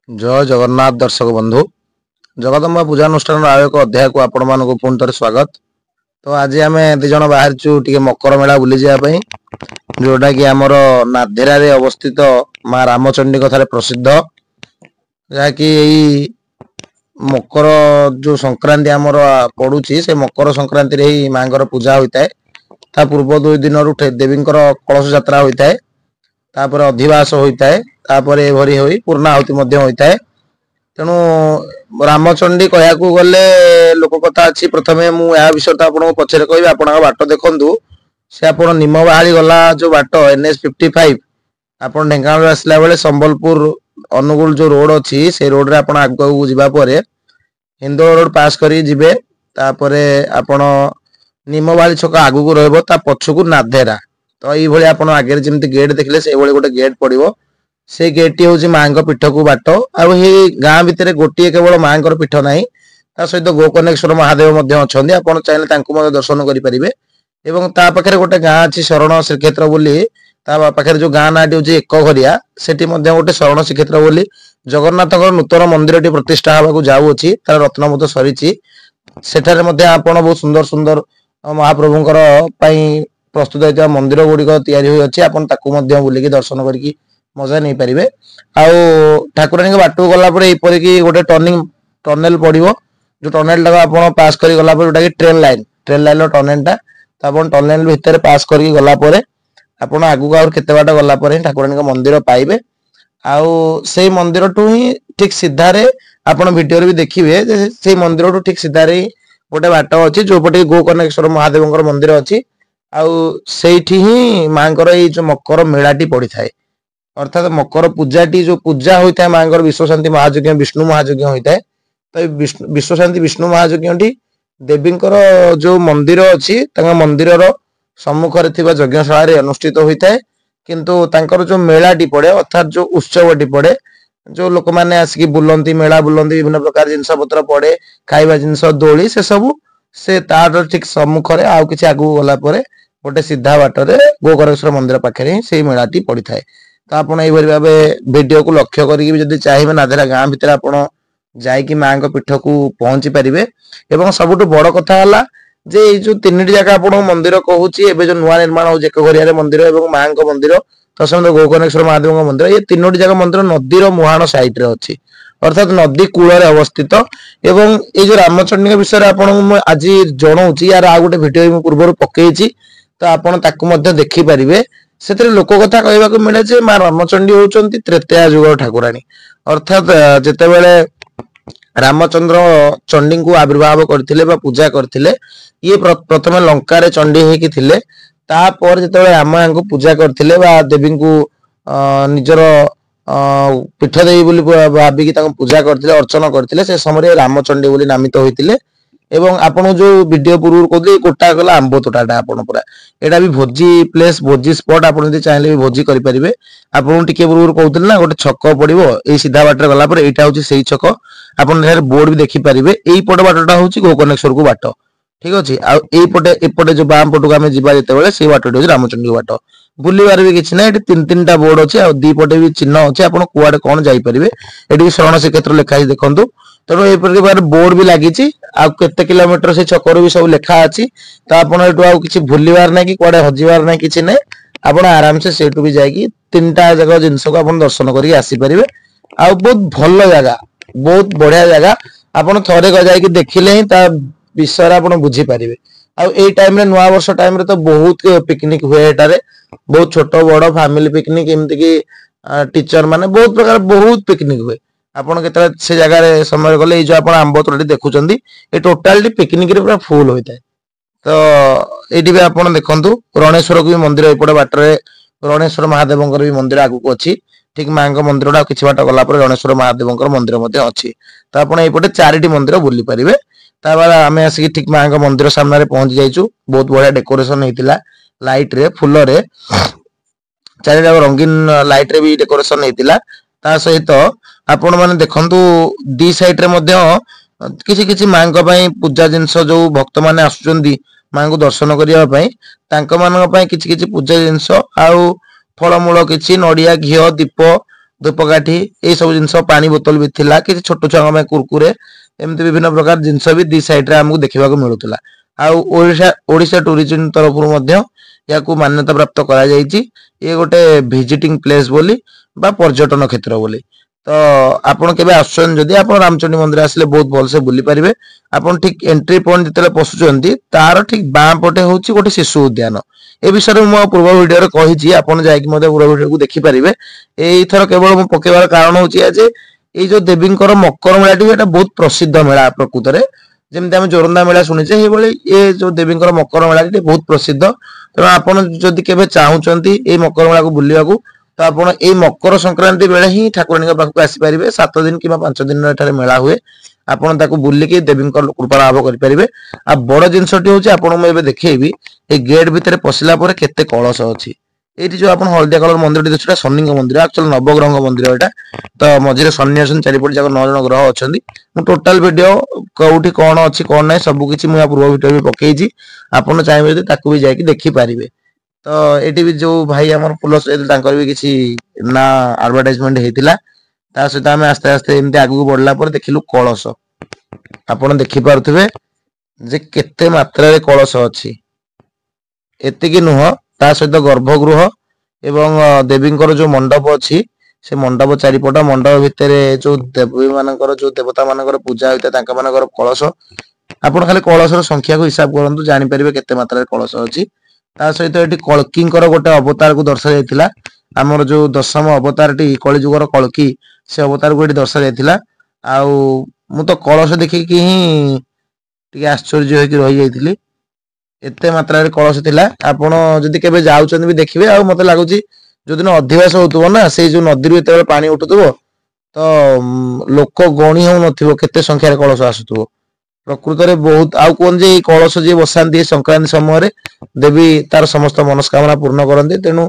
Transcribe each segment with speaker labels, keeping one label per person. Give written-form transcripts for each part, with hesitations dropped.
Speaker 1: जय जगन्नाथ दर्शक बंधु जगदम्बा पूजानुष्ठान आयो एक अध्याय को आपण मानक पुणी थे स्वागत। तो आज आम दिज बाहरचु टे मकर मेला बुली जावाई जोटा कि आमर नाधेरा अवस्थित माँ रामचंडी कथार प्रसिद्ध जहाँकि मकर जो संक्रांति आमर पड़ुची से मकर संक्रांति रे ही माँ पूजा होता है। ता पूर्व 2 दिन देवी कलश यात्रा होता है, तापर अधिवास होता है, तापर एभरी होई पूर्णाहुति मध्य होता है। तेणु रामचंडी कहया गले लोक कथा अच्छी प्रथमे मुझे विषय तो आपको पचर कह आप बाट देखु से आप निमबाहाली गला जो बाट NH 55 आप ढेंकानाल आसला बेले संबलपुर अनुगुल जो रोड अच्छी से रोड रे आप आगू जावापर हिंदोल रोड पास करी जिबे तापरे आपण निमबाहाली छक आगू को रहबो ता पछकू नाधेरा। तो ये आप आगे जमी गेट देखले से गोटे गेट पड़ो से गेट टी हूँ माँ पीठ को बाट आई गाँ भितर गोटे केवल माँ पीठ ना सहित गोकर्णेश्वर महादेव आप चाहिए दर्शन करेंगे। पाखे गोटे गाँ अच्छी शरण श्रीक्षेत्र बोली पाखे जो गाँ नाटी हूँ एक घरिया से गोटे शरण श्रीक्षेत्र बोली जगन्नाथ नूतन मंदिर टी प्रतिष्ठा होगा जाऊँगी तार रत्नबोध सरी सेठारे आप बहुत सुंदर सुंदर महाप्रभुंकर प्रस्तुत होता मंदिर गुड़िक या बुलिकी दर्शन करके मजा नहीं पारे। ठाकुरानी बाट गलापर यपरिक गोटे टनेल पड़ो जो टनेल टाक पास कर गलापर जोटा कि ट्रेन लाइन टनेल टा तो टनेल भितर पास कर गलापर आप आगू केते बाट गलापर ठाकुरानी मंदिर पाइबे। से मंदिर टू ही ठीक सीधारे आप वीडियो भी देखिए से मंदिर टू ठीक सीधारे गोटे बाट अच्छी जो पटे गोकर्णेश्वर महादेव मंदिर अच्छी आठी ही माँ जो मकर मेलाटी पड़ी थाए अर्थात मकर पूजाटी जो पूजा होता है माँ विश्वशांति महायज्ञ विष्णु महायज्ञ होता है। तो विश्वशांति विष्णु महायज्ञ देवी जो मंदिर अच्छी मंदिर सम्मुखरे थिबा यज्ञशाला अनुष्ठित होता है किंतु तांकर जो मेलाटी पड़े अर्थात जो उत्सवटी पड़े जो लोक मैंने आसिक बुलंती मेला बुलंती विभिन्न प्रकार जिनस पत्र पड़े खाइबा जिनस दोली से सब से तार ठीक सम्मुखरे आउ किछि आगु गला परे गोटे सीधा बाटर गोकर्णेश्वर मंदिर पाखे से मेलाटी पड़ी थाए। तो आपड़ ये भाव वीडियो को लक्ष्य करी चाहिए नाधेरा गाँ भितर आप जाकि माँ पीठ को पहुंची पारे। सबुठ बड़ कथा है जे जो 3टी जगह आप मंदिर कहूँ जो नुआ निर्माण हो एक घरिया मंदिर और माँ मंदिर तस्म गोकर्णेश्वर महादेव मंदिर ये 3टी जगह मंदिर नदीर मुहाण सैड अच्छी अर्थात नदी कूल अवस्थित। एवं ये जो रामचंडी विषय आपको आज जनाऊँगी यार आ गोटे भिडियो पूर्व पकई तो आप देखिपारे से लोक कथा कहवाक मिले माँ रामचंडी होती त्रेतया युग ठाकुराणी अर्थात जितेबले रामचंद्र चंडी को आविर्भाव करथिले बा पूजा करथिले ये प्रथम लंका रे चंडी हेकी थिले तापर जितेबले राम को पूजा करथिले बा देवी को निजर पीठ देवी बोली भाविकी पूजा करथिले अर्चना करथिले से समय रामचंडी बोली नामित होइतिले। एवं आपन जो वीडियो पूर्व कहते कोटा गला आंब तोटाटा आपन पूरा एटा भी भोजी प्लेस भोजी स्पॉट आप चाहिए भी भोजी करेंगे। आपन टिके पूर्व कहते ना गोटे छक पड़ो ये सीधा बाटर गला पर यहाँ हूँ से छक आप बोर्ड भी देखिपारे यही पट बाटा हूँ गोकर्णेश्वर को बाट ठीक अच्छे आईपटे एपटे जो बाम पटक आम जाते से बाटे हूँ रामचंडी बाट बुलबार भी किसी ना ये 3-3टा बोर्ड अच्छे आ दीपटे भी चिन्ह अच्छे आप कुआड़े कौन जापर ये शरण श्रीक्षेत्र लिखाई देखु तेणु ये बोर्ड भी लगी आते किलोमीटर से छकर भी सब लेखा अच्छी तो आप किसी भूलबार ना कि कड़े हजबार ना कि ना आप आराम से सेठू भी जाकि 3टा जगह जिनस को आप दर्शन करके आसीपारे। आ बहुत भल जगह बहुत बढ़िया जगह आप थे जाकि देखिले ही विषय आप बुझीपारे। आई टाइम नुआ वर्ष टाइम तो बहुत पिकनिक हुए एटारे बहुत छोट बड़ फैमिली पिकनिक एमती कि टीचर माने बहुत प्रकार बहुत पिकनिक हुए आपन के से जगह समय गले जो आप आंब तोड़ी देखुं ये टोटाली पिकनिक पूरा फुल होता है। तो ये भी आप देखु रणेश्वर को भी मंदिर एपटे बाटर रणेश्वर महादेव भी मंदिर आगू को अच्छी ठीक माँ मंदिर कि बाट गला रणेश्वर महादेव मंदिर अच्छी तो आप ये 4टी मंदिर बुली पारे। आम आसिक ठीक माँ मंदिर सामने पहुंची जाइचु बहुत बढ़िया डेकोरेशन होता लाइट रे फुल रे 4टा रंगीन लाइट रे भी डेकोरेशन होता सहित आपण मैंने देखु दी साइड किसी किसी माँ पूजा जिनस जो भक्त मैंने आसुचंदी माँ को दर्शन करने किसी किसी पूजा जिनस आउ फलमूल किसी नड़िया घी दीप धूपकाठी ये सब जिनस पानी बोतल भी थिला कि छोट छुआ में कुरकुरे एमती विभिन्न प्रकार जिनस भी दी साइड रे हमको देखा मिलूला। आउ ओडिशा टूरिज्म तरफ या मान्यता प्राप्त करा जायछि। ये गोटे विजिटिंग प्लेस बोली बा पर्यटन क्षेत्र बोली। तो आपण केबे आसछन जदी आपण रामचंडी मंदिर आसले बहुत भल से बुली परिबे। आपण ठीक एंट्री पॉइंट जतले पसुचंती तार ठीक बाम पटे होछि गोटे शिशु उद्यान। ए विषय रे मो पूर्व वीडियो रे कहिछि आपण जाय कि मते पूर्व वीडियो को देखि परिबे। एई थर केवल मो पकेबार कारण होछि जे ए जो देवींकर मकर मेलाटी एटा बहुत प्रसिद्ध मेला प्रकृत रे। जेमते हम जोरंदा मेला सुनिचे हे बळे ए जो देवींकर मकर मेलाटी बहुत प्रसिद्ध। तेणु आपण जदी केबे चाहुचंती ए मकर मेला को बुलिया को तो आपण ए मकर संक्रांति बेले ही ठाकुरानी पाखु आसी परिबे। 7 दिन कि 5 दिन एठारे मेला हुए। आपण ताकू बुलिकी देवींकर कृपा लाभ करि परिबे। आ बड़ जिंसटी होची आपण म एबे देखैबी ए गेट भितरे पसिला परे केते कळस अछि। एठी जो आपण हळदिया कलर मंदिरटी दिसुटा शनिंग मंदिर एक्चुअली नवग्रह मंदिर एटा। तो मझिरे शनि अछन चारिपट जाक 9 जण ग्रह अछंती। मु टोटल वीडियो कोउठी कोन अछि कोन नै सब किछि मु पूर्व वीडियो भी पकेइछि। आपण चाहेबे जदि ताकू भी जायकि देखि परिबे। तो एटी भी जो भाई हमर पुलस तांकर भी किछि ना एडवर्टाइजमेंट हेतिला। ता सहित आमे आस्ते आस्ते एमती आगु बढ़ला पर देखिलु कळस। आपण देखि पारुथिबे जे केते मात्रा रे कळस अछि। एति कि नुह ता सहित गर्भगृह एवं देवींकर जो मंडप अछि से मंडप चारिपट मंडप भितरे जो देवी मानकर जो देवता मानकर पूजा होइता तांका मानकर कळस। आपण खाली कळसर संख्या को हिसाब करंतु जानि परिबे केते मात्रा रे कळस अछि। ता सहित एटी कल्कींकर गोटे अवतार को दर्शा जायतिला। हमर जो दशम अवतारटी कली जुगर कल्की से अवतार को एटी दर्शा जायतिला। आउ मु तो कळस देखि कि ही टिके आश्चर्य होई कि रहि जायतिली। एते मात्रा रे कळस थिला। आपण जदि केबे जाउचन भी देखिबे। आ मते लागुची जो दिन अधिवास होतबो ना से जो नदी रे तेबे पानी उठुतबो तो लोक गणी हो नथिबो केते संख्या रे कळस आसुतबो। प्रकृत रे बहुत आउ कोन जे कळस जे बसांती संक्रांति समय रे देवी तार समस्त मनस्कामना पूर्ण करंती। तेनु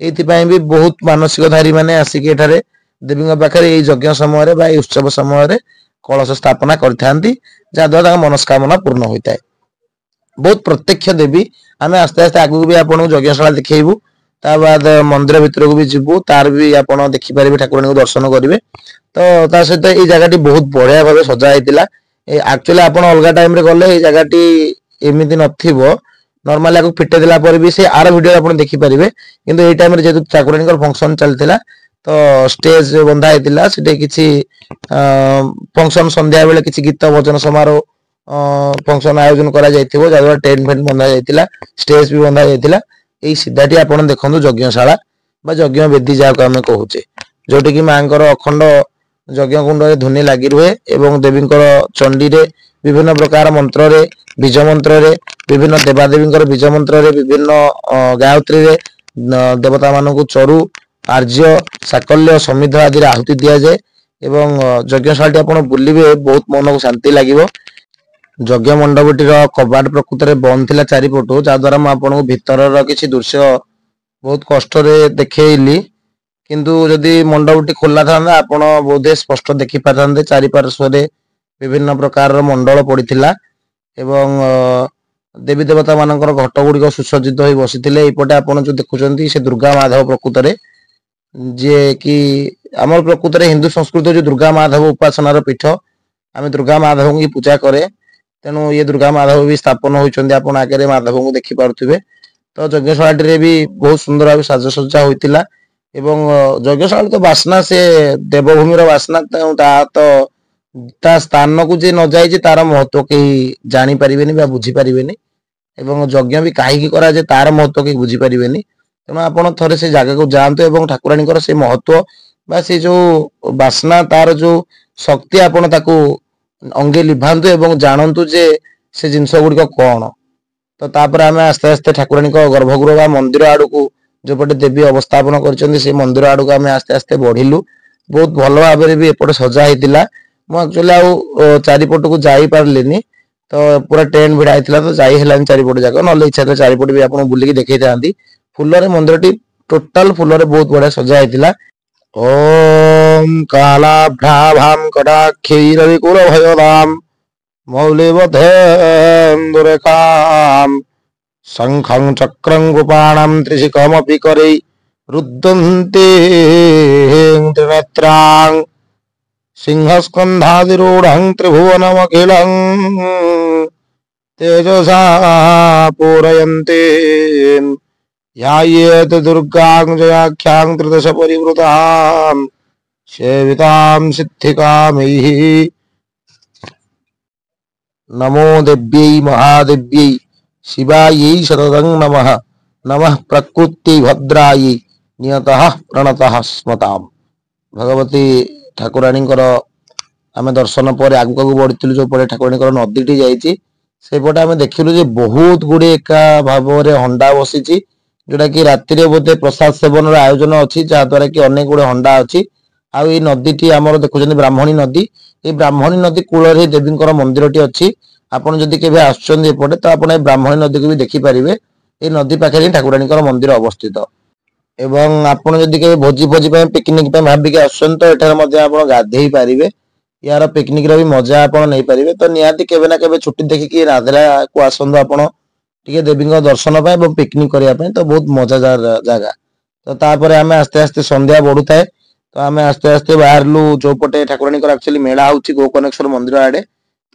Speaker 1: एथि पई भी बहुत मानसिकधारी माने आसिके एठारे देवीଙ୍କ पाखरे एई यज्ञ समय रे बा एई उत्सव समय रे कळस स्थापना करथांती। जा द्वारा मनस्कामना पूर्ण होइताय। बहुत प्रत्यक्ष देवी आमे आस्ते आस्ते आगु भी आपन यज्ञशाला देखैबू। ता बाद मंदिर भीतर को भी जिबू तार भी आपन देखि परिबे ठाकुरानी को दर्शन करिवे। तो ता सहित एई जगाटी बहुत बढ़िया भाबे सजा हैतिला। ए एक्चुअली आपन अलगा टाइम रे गले एई जगाटी एमिति नथिबो। नॉर्मली आको फिटे दिला पर भी से आर वीडियो आपन देखि परिबे। किंतु एई टाइम रे जेतु ठाकुरानी को फंक्शन चलतिला तो स्टेज बंधा हैतिला। सेटे किछि फंक्शन संध्या बेले किछि गीत भजन समारोह फंक्शन आयोजन करा जायथिबो। जादवा टेंट फेंट बंधा जायतिला। स्टेज भी बंधा जायतिला। एई सिधाटी आपण देखंतु यज्ञशाला बा यज्ञ वेदी जाको हमें कहूचे। जोटी कि मांकर अखंड यज्ञ कुंड रे धुनी लागि रुहे एवं देवींकर चंडी रे विभिन्न प्रकार मंत्र रे बीज मंत्र रे विभिन्न देवादेवींकर बीज मंत्र रे विभिन्न गायत्री रे देवता मानन को चरु आर्य साकल्य समिध आदि रे आहुति दिया जाय। एवं यज्ञशालाटी आपण बुलिबे बहुत मन को शांति लागिवो। यज्ञ मंडपटीर कबाट प्रकृत रे बंद थिला चारिपटो। जा द्वारा म आपन भीतर किछि दृश्य बहुत कष्ट रे देखैली। किंतु जदि मंडपटी खोला थांदा आपण बोधे स्पष्ट देखि पारथांते। चारि पार्श्व रे विभिन्न प्रकार रो मंडल पडिथिला एवं देवी देवता मानकर घट गुडी सुसज्जित होई बसिथिले। एपटे आपण जो देखुचंती से दुर्गा माधव प्रकृत रे जे कि हमर प्रकृत रे हिंदू संस्कृति जो दुर्गा माधव उपासना रो पीठ। आमे दुर्गा माधव की पूजा करे। तेणु ये दुर्गा माधव भी स्थापन होइचंदी आपण आगे माधव को देखि पारुथिबे। तो यज्ञशालाटी रे भी बहुत सुंदर भाबे साजसज्जा होइतिला। एवं यज्ञशाला तो बासना से देवभूमि रो बासना ता स्थान को जे न जाय जे तार महत्व के जानि परिबेनी बा बुझी परिबेनी। एवं यज्ञ भी काहे की करा जे तार महत्व के बुझी परिबेनी। तेणु आपण थरे से जागा को जांतो एवं ठाकुरानीकर से महत्व बा से जो बासना तार जो शक्ति आपण ताकू अंगे लिभांतु एवं जानंतु जे से जिंस गुडी कोन। तो तापर आमे आस्ते आस्ते ठाकुरानी को गर्भगृह बा मंदिर आडू को जो पटे देवी अवस्थापन करचंदी से मंदिर आडू को आमे आस्ते आस्ते बढ़िलु। बहुत भलो भाबरे भी एपटे सजा हैतिला। मु एक्चुअली आ चारिपट को जाई पारलेनी। तो पूरा टेंट भिड़ा हैतिला तो जाई हेलानी चारिपट जाक नले इच्छा रे चारिपट भी आपण बुलिकी देखै थांती। फुल्लरे मंदिरटी टोटल फुल्लरे बहुत बढ़िया सजा हैतिला। ओम कालाभ्राभाम कटाक्षी रविकुल भयदाम मौलिवधेन्दुरेखाम शंखं चक्रं कृपाणं त्रिशिखमपि करे रुद्धन्ते त्रिनेत्रां सिंहस्कन्धादिरूढं त्रिभुवनमखिलं तेजसा पूरयन्ते ध्यायेत् दुर्गां जयाख्यां त्रिदश परिवृतां सेवितां सिद्धिकामैः। नमो देव्यै महादेव्यै शिवायै शततं नमः। नमः प्रकृति भद्रायै नियतः प्रणतः स्मताम्। भगवती ठाकुराणीଙ୍କର ଆମେ ଦର୍ଶନ ପରେ ଆଗକୁ ବଢିଥିଲୁ ଯୋଉପଟେ ଠାକୁରାଣୀଙ୍କର ନଦୀଟି ଯାଇଛି ସେଇପଟେ ଆମେ ଦେଖିଲୁ ଯେ ବହୁତ ଗୁଡିଏ ଏକା ଭାବରେ ହଣ୍ଡା ବସିଛି ଯୋଉଟା କି ରାତିରେ ବୋଧେ ପ୍ରସାଦ ସେବନର ଆୟୋଜନ ଅଛି ଯାହା ଦ୍ୱାରା କି ଅନେକ ଗୁଡେ ହଣ୍ଡା ଅଛି। ଆଉ ଏଇ ନଦୀଟି ଆମର ଦେଖୁଛନ୍ତି ବ୍ରାହ୍ମଣୀ ନଦୀ। ଏଇ ବ୍ରାହ୍ମଣୀ ନଦୀ କୂଳରେ ଦେବୀଙ୍କର ମନ୍ଦିରଟି ଅଛି। ଆପଣ ଯଦି କେବେ ଆସୁଛନ୍ତି ଏପଟେ ତ ଆପଣ ଏଇ ବ୍ରାହ୍ମଣୀ ନଦୀକୁ ବି ଦେଖିପାରିବେ। ଏଇ ନଦୀ ପାଖରେ ହିଁ ଠାକୁରାଣୀଙ୍କର ମନ୍ଦିର ଅବସ୍ଥିତ। ଏବଂ ଆପଣ ଯଦି କେବେ ଭୋଜି ଭୋଜି ପାଇଁ ପିକନିକ ପାଇଁ ଭାବିକି ଆସୁଛନ୍ତି ତ ଏଠାରେ ମଧ୍ୟ ଆପଣ ଗାଧେଇ ପାରିବେ। यार पिकनिक रो भी मजा आपण नहीं पारिबे तो निहाती केबे ना केबे छुट्टी देखिकी राधेला को आसंदो आपण टिके देवीଙ୍କ दर्शन पाए और पिकनिक करिया पाए तो बहुत मजादार जगह। तो तापर आमे आस्ते आस्ते संध्या बढु थाए तो आमे आस्ते आस्ते बाहरलु जो पटे ठाकुराणीकर एक्चुअली मेला होची गो कनेक्शन मंदिर आडे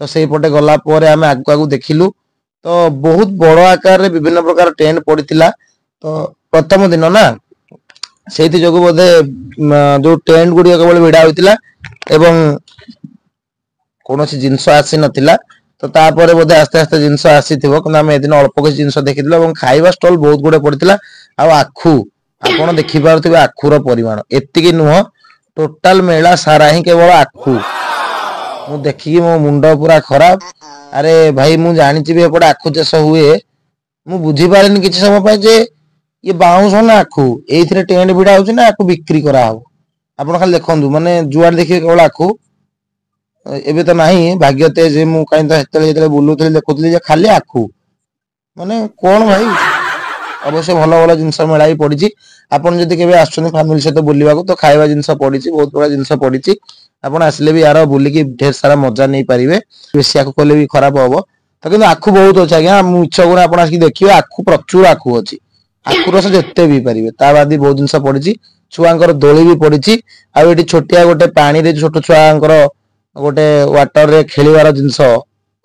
Speaker 1: तो सेही पटे गला परे आमे आगु आगु देखिलु तो बहुत बड़ आकार रे विभिन्न प्रकार टेंट पड़ितिला। तो प्रथम दिन ना सेही जोगु बोधे जो टेंट गुडी केवल भिडा होइतिला एवं कौन सी जिनस आसी नथिला तो तापर बोधे आस्ते आस्ते जिनस आसीथिबो कि आमे एदिन अल्प किछ जिनस देखिथिलु एवं खाइबा स्टॉल बहुत गुडे पड़ितिला। आ आखु आपण देखि पारुथिबे आखुर परिमाण एतिकी नुह टोटल मेला सारा ही केवल आखु मु देखि मो मुंडो पूरा खराब। अरे भाई मु जानिछि बे एपटे आखु चाष हुए मु बुझी पारेनी किछ समय पय जे ये बाउंस ना आखु एइथरे टेंट भिडा होछि ना आखु बिक्री करा हो। आपण खाली देखंदु माने जुआर देखि केवल आखु एबे तो नहीं भाग्यते जे मु काई तो हेतले हेतले बुलुथली देखुथली जे खाली आखु माने कोन भाई अवश्य भलो भलो जिंस मेला ही पड़ी। आपन जदी केबे आछन फैमिली सहित बुलिबा को तो खाइबा जिंस पड़ी बहुत बड़ा जिंस पड़ी आपन आसले भी यार बुली की ढेर सारा मजा नहीं पारिबे बेसी आखु कोले भी खराब होबो तो किंतु आखु बहुत अछि आज्ञा मु इच्छा गुण आपन आसी देखिबे आखु प्रचुर आखु अछि आखु रस जत्ते भी पारिबे ता बादी बहुत जिंस पड़ी छुआंकर दोली भी पड़ी आ एठी छोटिया गोटे पानी रे छोट छुआंकर गोटे वाटर रे खेलिवार जिंस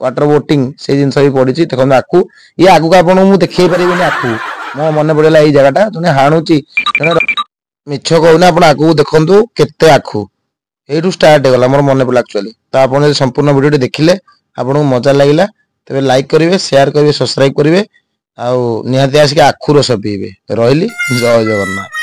Speaker 1: वाटर बोटिंग से जिंस भी पड़ी देखो आखु ये आगु आपन मु देखै परिबेनी आखु मो मन पड़ेला एई जगहटा जने हाणुची जने मिछ कहूना आपन आगु देखंतु केते आखु एठू स्टार्ट हेगला मोर मन पड़ला एक्चुअली। तो आपन संपूर्ण वीडियो देखिले आपन मजा लागिला तबे लाइक करिवे शेयर करिवे सब्सक्राइब करिवे आ निहाती आसी आखु रस पीबे। रहिली जय जगन्नाथ।